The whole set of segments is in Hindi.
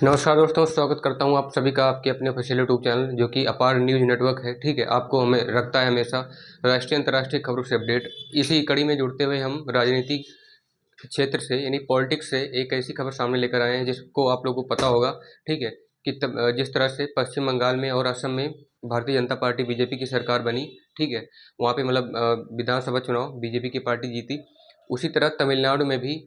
नमस्कार दोस्तों, स्वागत करता हूं आप सभी का आपके अपने ऑफिशियल यूट्यूब चैनल जो कि अपार न्यूज़ नेटवर्क है। ठीक है, आपको हमें रखता है हमेशा राष्ट्रीय अंतर्राष्ट्रीय खबरों से अपडेट। इसी कड़ी में जुड़ते हुए हम राजनीतिक क्षेत्र से यानी पॉलिटिक्स से एक ऐसी खबर सामने लेकर आए हैं जिसको आप लोगों को पता होगा। ठीक है, कि जिस तरह से पश्चिम बंगाल में और असम में भारतीय जनता पार्टी बीजेपी की सरकार बनी। ठीक है, वहाँ पे मतलब विधानसभा चुनाव बीजेपी की पार्टी जीती। उसी तरह तमिलनाडु में भी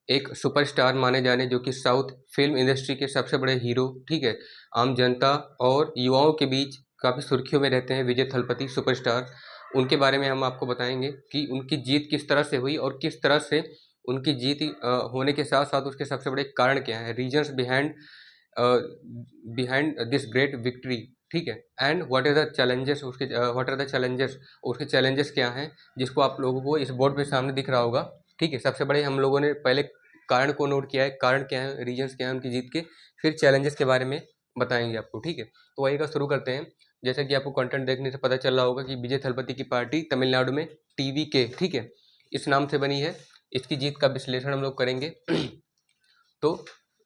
एक सुपरस्टार माने जाने जो कि साउथ फिल्म इंडस्ट्री के सबसे बड़े हीरो, ठीक है, आम जनता और युवाओं के बीच काफ़ी सुर्खियों में रहते हैं, विजय थलपति सुपरस्टार। उनके बारे में हम आपको बताएंगे कि उनकी जीत किस तरह से हुई और किस तरह से उनकी जीत होने के साथ साथ उसके सबसे बड़े कारण क्या है, reasons behind behind this great victory. ठीक है, and what are the challenges उसके व्हाट आर द चैलेंजेस, उसके चैलेंजेस क्या हैं जिसको आप लोगों को इस बोर्ड पे सामने दिख रहा होगा। ठीक है, सबसे बड़े हम लोगों ने पहले कारण को नोट किया है, कारण क्या है, रीजन्स क्या है उनकी जीत के, फिर चैलेंजेस के बारे में बताएंगे आपको। ठीक है, तो वही का शुरू करते हैं। जैसा कि आपको कंटेंट देखने से पता चल रहा होगा कि विजय थलपति की पार्टी तमिलनाडु में टीवी के, ठीक है, इस नाम से बनी है। इसकी जीत का विश्लेषण हम लोग करेंगे। तो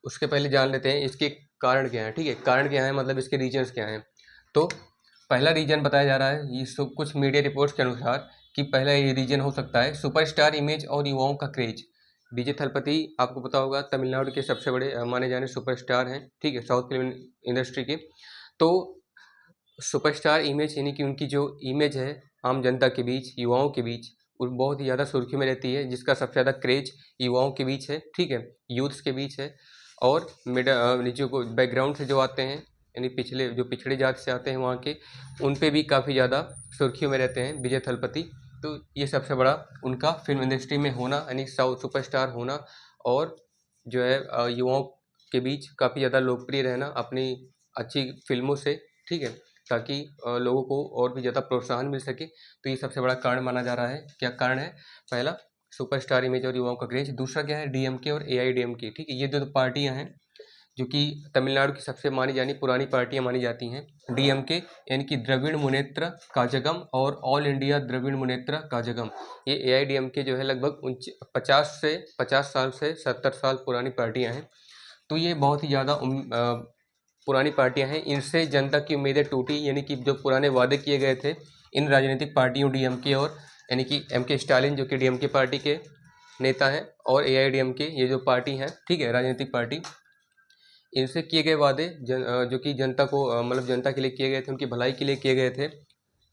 उसके पहले जान लेते हैं इसके कारण क्या है। ठीक है, कारण क्या है मतलब इसके रीजन्स क्या हैं। तो पहला रीजन बताया जा रहा है, ये सब कुछ मीडिया रिपोर्ट्स के अनुसार, कि पहला ये रीजन हो सकता है सुपरस्टार इमेज और युवाओं का क्रेज। विजय थलपति आपको पता होगा तमिलनाडु के सबसे बड़े माने जाने सुपरस्टार हैं। ठीक है, साउथ फिल्म इंडस्ट्री के। तो सुपरस्टार इमेज यानी कि उनकी जो इमेज है आम जनता के बीच, युवाओं के बीच, वो बहुत ही ज़्यादा सुर्खी में रहती है, जिसका सबसे ज़्यादा क्रेज युवाओं के बीच है। ठीक है, यूथ्स के बीच है। और नीचे को बैकग्राउंड से जो आते हैं, यानी पिछले जो पिछड़ी जाति से आते हैं वहाँ के, उन पे भी काफ़ी ज़्यादा सुर्खियों में रहते हैं विजय थलपति। तो ये सबसे बड़ा उनका फिल्म इंडस्ट्री में होना, यानी साउथ सुपरस्टार होना, और जो है युवाओं के बीच काफ़ी ज़्यादा लोकप्रिय रहना अपनी अच्छी फिल्मों से। ठीक है, ताकि लोगों को और भी ज़्यादा प्रोत्साहन मिल सके। तो ये सबसे बड़ा कारण माना जा रहा है। क्या कारण है? पहला सुपरस्टार इमेज और युवाओं का क्रेज। दूसरा क्या है? डीएमके और एआईडीएमके। ठीक है, ये दो पार्टियां हैं जो कि तमिलनाडु की सबसे मानी जानी पुरानी पार्टियां मानी जाती हैं। डीएमके यानी कि द्रविड़ मुनेत्र काजगम, और ऑल इंडिया द्रविड़ मुनेत्र काजगम। ये एआईडीएमके जो है लगभग 50 साल से 70 साल पुरानी पार्टियां हैं। तो ये बहुत ही ज़्यादा पुरानी पार्टियां हैं। इनसे जनता की उम्मीदें टूटी, यानी कि जो पुराने वादे किए गए थे इन राजनीतिक पार्टियों डीएमके और, यानी कि एमके स्टालिन जो कि डीएमके पार्टी के नेता हैं, और एआईडीएमके ये जो पार्टी है, ठीक है, राजनीतिक पार्टी, इनसे किए गए वादे जो कि जनता को मतलब जनता के लिए किए गए थे, उनकी भलाई के लिए किए गए थे,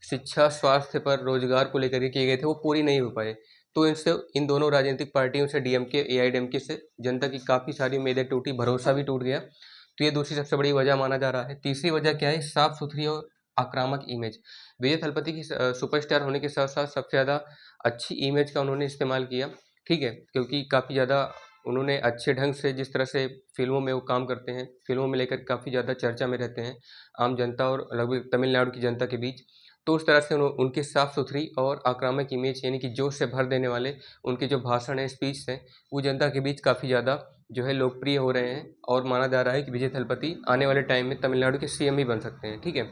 शिक्षा, स्वास्थ्य पर, रोजगार को लेकर के किए गए थे, वो पूरी नहीं हो पाए। तो इनसे इन दोनों राजनीतिक पार्टियों से, डीएमके एआईडीएमके से, जनता की काफ़ी सारी उम्मीदें टूटी, भरोसा भी टूट गया। तो ये दूसरी सबसे बड़ी वजह माना जा रहा है। तीसरी वजह क्या है? साफ सुथरी और आक्रामक इमेज। विजय थलपति की सुपरस्टार होने के साथ साथ सबसे ज़्यादा अच्छी इमेज का उन्होंने इस्तेमाल किया। ठीक है, क्योंकि काफ़ी ज़्यादा उन्होंने अच्छे ढंग से, जिस तरह से फिल्मों में वो काम करते हैं, फिल्मों में लेकर काफ़ी ज़्यादा चर्चा में रहते हैं आम जनता और लगभग तमिलनाडु की जनता के बीच। तो उस तरह से उनकी साफ सुथरी और आक्रामक इमेज, यानी कि जोश से भर देने वाले उनके जो भाषण है, स्पीच हैं, वो जनता के बीच काफ़ी ज़्यादा जो है लोकप्रिय हो रहे हैं। और माना जा रहा है कि विजय थलपति आने वाले टाइम में तमिलनाडु के सीएम भी बन सकते हैं। ठीक है,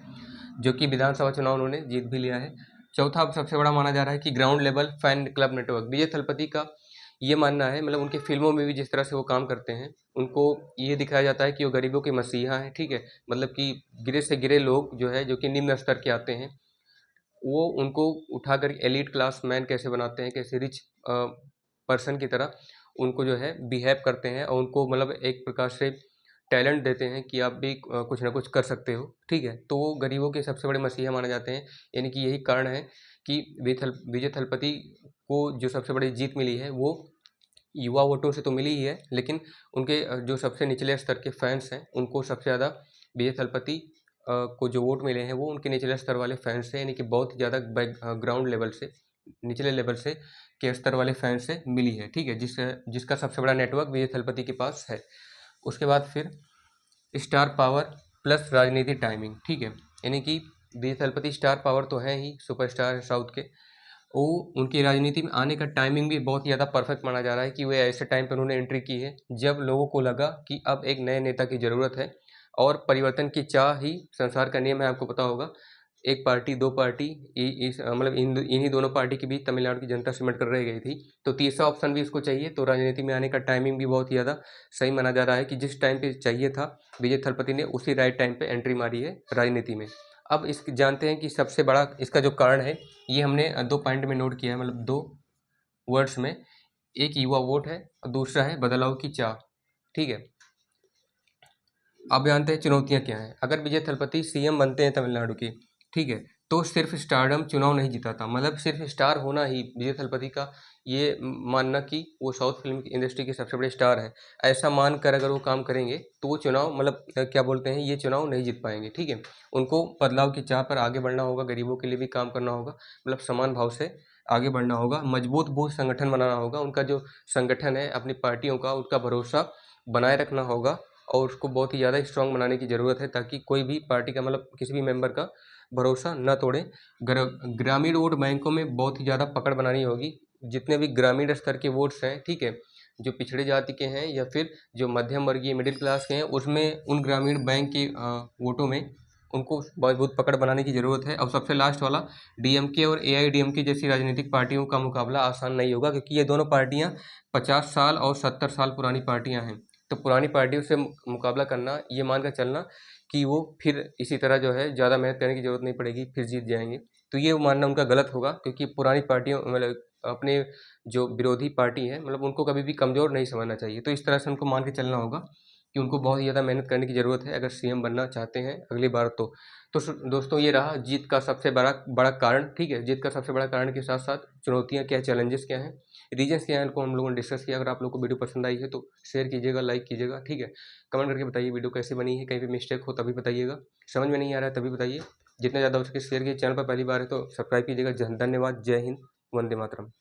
जो कि विधानसभा चुनाव उन्होंने जीत भी लिया है। चौथा अब सबसे बड़ा माना जा रहा है कि ground level fan club network. Vijay Thalapathy का ये मानना है, मतलब उनकी फिल्मों में भी जिस तरह से वो काम करते हैं, उनको ये दिखाया जाता है कि वो गरीबों के मसीहा हैं। ठीक है, मतलब कि गिरे से गिरे लोग जो है, जो कि निम्न स्तर के आते हैं, वो उनको उठाकर एलीट क्लास मैन कैसे बनाते हैं, कैसे रिच पर्सन की तरह उनको जो है बिहेव करते हैं, और उनको मतलब एक प्रकार से टैलेंट देते हैं कि आप भी कुछ ना कुछ कर सकते हो। ठीक है, तो वो गरीबों के सबसे बड़े मसीहा माने जाते हैं। यानी कि यही कारण है कि विजय थलपति को जो सबसे बड़ी जीत मिली है, वो युवा वोटों से तो मिली ही है, लेकिन उनके जो सबसे निचले स्तर के फैंस हैं, उनको सबसे ज़्यादा विजय थलपति को जो वोट मिले हैं, वो उनके निचले स्तर वाले फैंस से, यानी कि बहुत ज़्यादा ग्राउंड लेवल से, निचले लेवल से के स्तर वाले फैंस से मिली है। ठीक है, जिसका सबसे बड़ा नेटवर्क विजय थलपति के पास है। उसके बाद फिर स्टार पावर प्लस राजनीति टाइमिंग। ठीक है, यानी कि विजय थलपति स्टार पावर तो है ही, सुपरस्टार है साउथ के, वो उनकी राजनीति में आने का टाइमिंग भी बहुत ही ज़्यादा परफेक्ट माना जा रहा है कि वे ऐसे टाइम पर उन्होंने एंट्री की है जब लोगों को लगा कि अब एक नए नेता की ज़रूरत है, और परिवर्तन की चाह ही संसार का नियम है, आपको पता होगा। एक पार्टी, दो पार्टी, इस मतलब इन्हीं दोनों पार्टी के बीच तमिलनाडु की जनता सिमट कर रह गई थी। तो तीसरा ऑप्शन भी इसको चाहिए। तो राजनीति में आने का टाइमिंग भी बहुत ही ज़्यादा सही माना जा रहा है कि जिस टाइम पे चाहिए था विजय थलपति ने उसी राइट टाइम पे एंट्री मारी है राजनीति में। अब इस जानते हैं कि सबसे बड़ा इसका जो कारण है, ये हमने 2 पॉइंट में नोट किया है, मतलब 2 वर्ड्स में। एक युवा वोट है और दूसरा है बदलाव की चाह। ठीक है। अब जानते हैं चुनौतियां क्या हैं। अगर विजय थलपति सीएम बनते हैं तमिलनाडु के, ठीक है, तो सिर्फ स्टारडम चुनाव नहीं जिताता, मतलब सिर्फ स्टार होना ही विजय थलपति का ये मानना कि वो साउथ फिल्म इंडस्ट्री के सबसे बड़े स्टार हैं, ऐसा मानकर अगर वो काम करेंगे तो वो चुनाव मतलब क्या बोलते हैं, ये चुनाव नहीं जीत पाएंगे। ठीक है। उनको बदलाव की चाह पर आगे बढ़ना होगा, गरीबों के लिए भी काम करना होगा, मतलब समान भाव से आगे बढ़ना होगा, मजबूत बूथ संगठन बनाना होगा, उनका जो संगठन है अपनी पार्टियों का, उसका भरोसा बनाए रखना होगा और उसको बहुत ही ज़्यादा स्ट्रांग बनाने की ज़रूरत है, ताकि कोई भी पार्टी का मतलब किसी भी मेंबर का भरोसा न तोड़े। ग्रामीण वोट बैंकों में बहुत ही ज़्यादा पकड़ बनानी होगी। जितने भी ग्रामीण स्तर के वोट्स हैं, ठीक है, जो पिछड़े जाति के हैं या फिर जो मध्यम वर्गीय मिडिल क्लास के हैं, उसमें उन ग्रामीण बैंक के वोटों में उनको मजबूत पकड़ बनाने की ज़रूरत है। और सबसे लास्ट वाला, डीएमके और एआईडीएमके जैसी राजनीतिक पार्टियों का मुकाबला आसान नहीं होगा, क्योंकि ये दोनों पार्टियां 50 साल और 70 साल पुरानी पार्टियां हैं। तो पुरानी पार्टियों से मुकाबला करना, ये मान कर चलना कि वो फिर इसी तरह जो है ज़्यादा मेहनत करने की ज़रूरत नहीं पड़ेगी, फिर जीत जाएंगे, तो ये मानना उनका गलत होगा। क्योंकि पुरानी पार्टियों मतलब अपने जो विरोधी पार्टी है, मतलब उनको कभी भी कमज़ोर नहीं समझना चाहिए। तो इस तरह से उनको मान के चलना होगा कि उनको बहुत ही ज़्यादा मेहनत करने की ज़रूरत है अगर सीएम बनना चाहते हैं अगली बार तो दोस्तों ये रहा जीत का सबसे बड़ा बड़ा कारण। ठीक है। जीत का सबसे बड़ा कारण के साथ साथ चुनौतियाँ क्या, चैलेंजेस क्या हैं, रीजन्स क्या हैं, इनको हम लोगों ने डिस्कस किया। अगर आप लोग को वीडियो पसंद आई है तो शेयर कीजिएगा, लाइक कीजिएगा। ठीक है। कमेंट करके बताइए वीडियो कैसी बनी है, कहीं भी मिस्टेक हो तभी बताइएगा, समझ में नहीं आ रहा है तभी बताइए। जितने ज़्यादा हो सके शेयर कीजिए। चैनल पर पहली बार है तो सब्सक्राइब कीजिएगा। धन्यवाद। जय हिंद। वंदे मातरम।